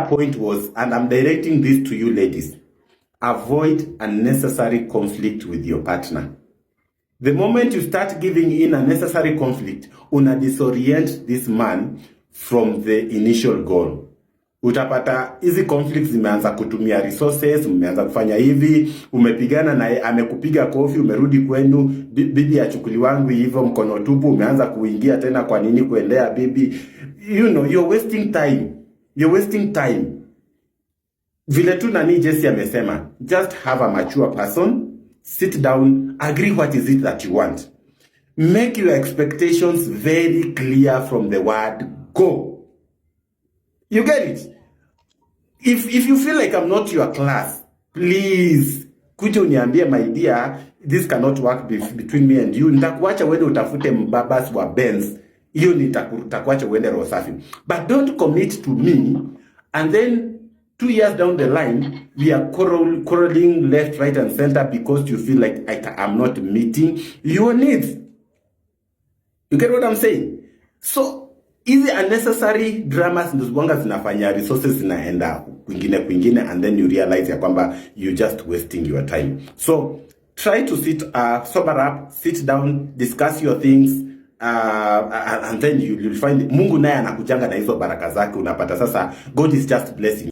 entire point was, and I'm directing this to you ladies, avoid unnecessary conflict with your partner. The moment you start giving in unnecessary conflict, una disorient this man from the initial goal. Utapata hizi conflicts zimeanza kutumia resources, umeanza kufanya hivi, umepigana na amekupiga kofi, umerudi kwenu, bibi achukuli wangu hivyo mkono tupu, umeanza kuingia tena kwa nini kuendea bibi. You know, you're wasting time. You're wasting time. Vile tu nani Jesse amesema, just have a mature person, sit down, agree what is it that you want. Make your expectations very clear from the word go. You get it? If you feel like I'm not your class, please kuja uniambie, my dear, this cannot work between me and you. Nitakuacha uende utafute mbabas wa Benz. Hiyo nitakuacha uende roho safi. But don't commit to me and then 2 years down the line we are quarreling left, right and center because you feel like I'm not meeting your needs. You get what I'm saying? So hizi unnecessary dramas ndio zgonga zinafanya resources zinaenda kwingine and then you realize ya kwamba you just wasting your time. So try to sober up, sit down, discuss your things and then you'll find Mungu naye anakujanga na hizo baraka zake. Unapata sasa God is just blessing.